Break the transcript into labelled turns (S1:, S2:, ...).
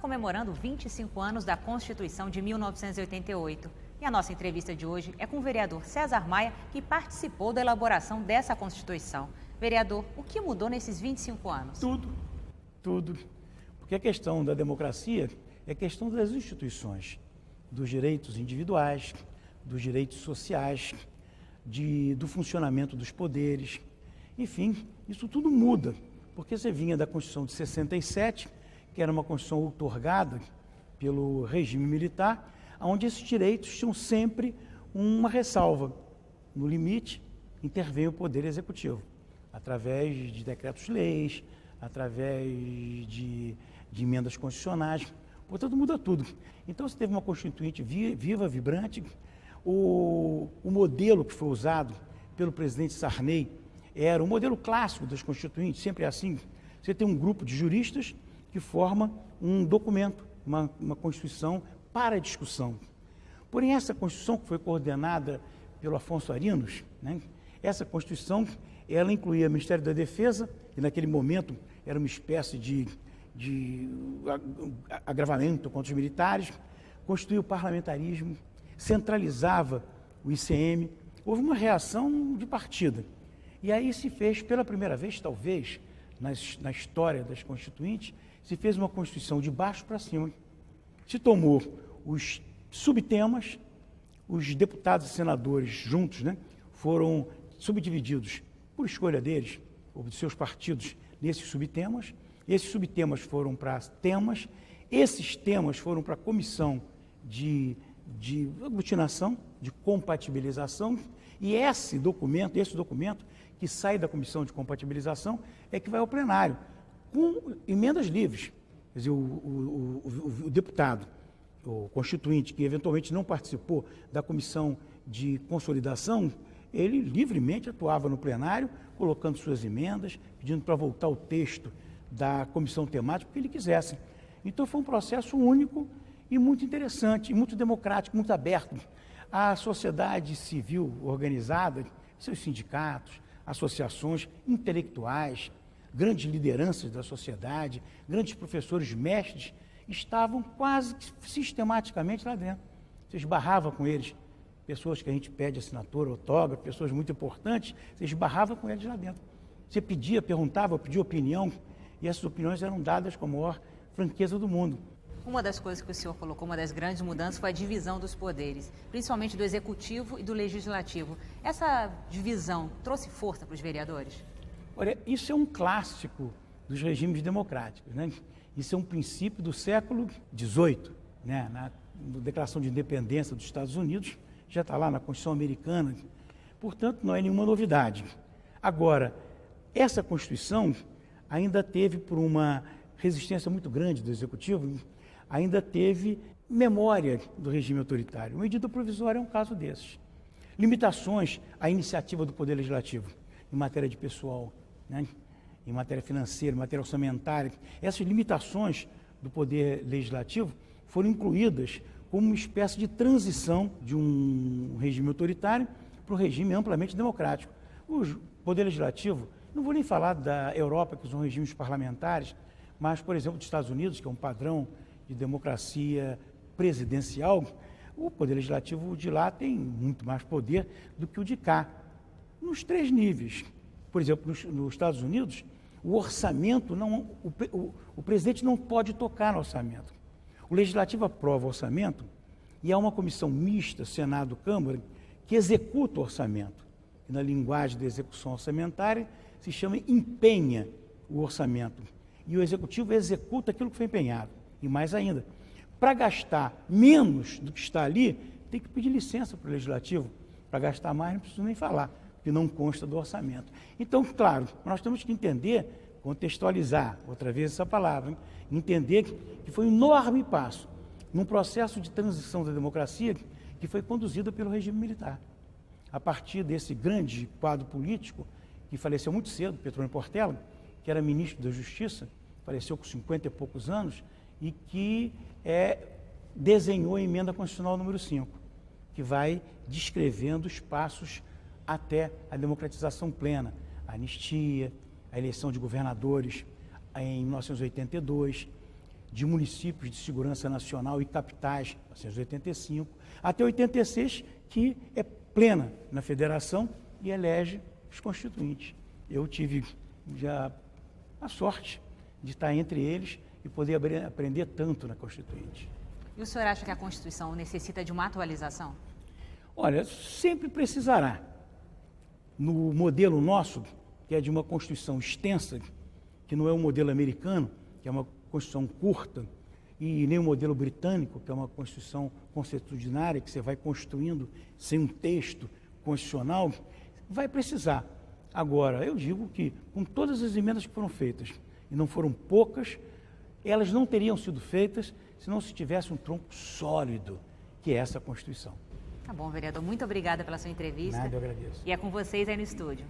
S1: Estamos comemorando 25 anos da Constituição de 1988. E a nossa entrevista de hoje é com o vereador César Maia, que participou da elaboração dessa Constituição. Vereador, o que mudou nesses 25 anos?
S2: Tudo. Porque a questão da democracia é questão das instituições, dos direitos individuais, dos direitos sociais, do funcionamento dos poderes. Enfim, isso tudo muda, porque você vinha da Constituição de 67, que era uma Constituição outorgada pelo regime militar, onde esses direitos tinham sempre uma ressalva. No limite, intervém o Poder Executivo, através de decretos-leis, através de emendas constitucionais. Portanto, muda tudo. Então, você teve uma Constituinte viva, vibrante. O modelo que foi usado pelo presidente Sarney era o modelo clássico das Constituintes, sempre é assim. Você tem um grupo de juristas que forma um documento, uma Constituição para discussão. Porém, essa Constituição que foi coordenada pelo Afonso Arinos, né, essa Constituição, ela incluía o Ministério da Defesa, que naquele momento era uma espécie de agravamento contra os militares, constituía o parlamentarismo, centralizava o ICM, houve uma reação de partida. E aí se fez, pela primeira vez, talvez, na história das Constituintes, se fez uma Constituição de baixo para cima. Se tomou os subtemas, os deputados e senadores juntos, né, foram subdivididos por escolha deles, ou de seus partidos, nesses subtemas. Esses subtemas foram para temas, esses temas foram para a comissão de aglutinação, de compatibilização, e esse documento que sai da comissão de compatibilização é que vai ao plenário, com emendas livres. Quer dizer, o deputado, o constituinte, que eventualmente não participou da comissão de consolidação, ele livremente atuava no plenário, colocando suas emendas, pedindo para voltar o texto da comissão temática, o que ele quisesse. Então foi um processo único e muito interessante, muito democrático, muito aberto. A sociedade civil organizada, seus sindicatos, associações intelectuais, grandes lideranças da sociedade, grandes professores, mestres, estavam quase sistematicamente lá dentro. Você esbarrava com eles, pessoas que a gente pede assinatura, autógrafo, pessoas muito importantes, você esbarrava com eles lá dentro. Você perguntava, pedia opinião, e essas opiniões eram dadas com a maior franqueza do mundo.
S1: Uma das coisas que o senhor colocou, uma das grandes mudanças, foi a divisão dos poderes, principalmente do Executivo e do Legislativo. Essa divisão trouxe força para os vereadores?
S2: Olha, isso é um clássico dos regimes democráticos, né? Isso é um princípio do século XVIII, né? Na Declaração de Independência dos Estados Unidos, já está lá na Constituição Americana, portanto, não é nenhuma novidade. Agora, essa Constituição ainda teve, por uma resistência muito grande do Executivo, ainda teve memória do regime autoritário. Uma medida provisória é um caso desses. Limitações à iniciativa do Poder Legislativo em matéria de pessoal, né? Em matéria financeira, em matéria orçamentária. Essas limitações do Poder Legislativo foram incluídas como uma espécie de transição de um regime autoritário para um regime amplamente democrático. O Poder Legislativo, não vou nem falar da Europa, que são regimes parlamentares, mas, por exemplo, dos Estados Unidos, que é um padrão de democracia presidencial, o Poder Legislativo de lá tem muito mais poder do que o de cá, nos três níveis. Por exemplo, nos Estados Unidos, o orçamento, o presidente não pode tocar no orçamento. O Legislativo aprova o orçamento e há uma comissão mista, Senado-Câmara, que executa o orçamento. E na linguagem da execução orçamentária, se chama empenha o orçamento. E o Executivo executa aquilo que foi empenhado. E mais ainda, para gastar menos do que está ali, tem que pedir licença para o Legislativo. Para gastar mais, não preciso nem falar, porque não consta do orçamento. Então, claro, nós temos que entender, contextualizar, outra vez essa palavra, hein? Entender que foi um enorme passo num processo de transição da democracia que foi conduzido pelo regime militar. A partir desse grande quadro político, que faleceu muito cedo, Petrônio Portela, que era ministro da Justiça, faleceu com 50 e poucos anos, e que desenhou a emenda constitucional número 5, que vai descrevendo os passos até a democratização plena, a anistia, a eleição de governadores em 1982, de municípios de segurança nacional e capitais, 1985, até 86, que é plena na federação e elege os constituintes. Eu tive já a sorte de estar entre eles e poder aprender tanto na Constituinte.
S1: E o senhor acha que a Constituição necessita de uma atualização?
S2: Olha, sempre precisará. No modelo nosso, que é de uma Constituição extensa, que não é um modelo americano, que é uma Constituição curta, e nem o modelo britânico, que é uma Constituição constitucionária, que você vai construindo sem um texto constitucional, vai precisar. Agora, eu digo que, com todas as emendas que foram feitas, e não foram poucas, elas não teriam sido feitas se não se tivesse um tronco sólido, que é essa Constituição.
S1: Tá bom, vereador. Muito obrigada pela sua entrevista.
S2: Nada, eu agradeço.
S1: E é com vocês aí no estúdio.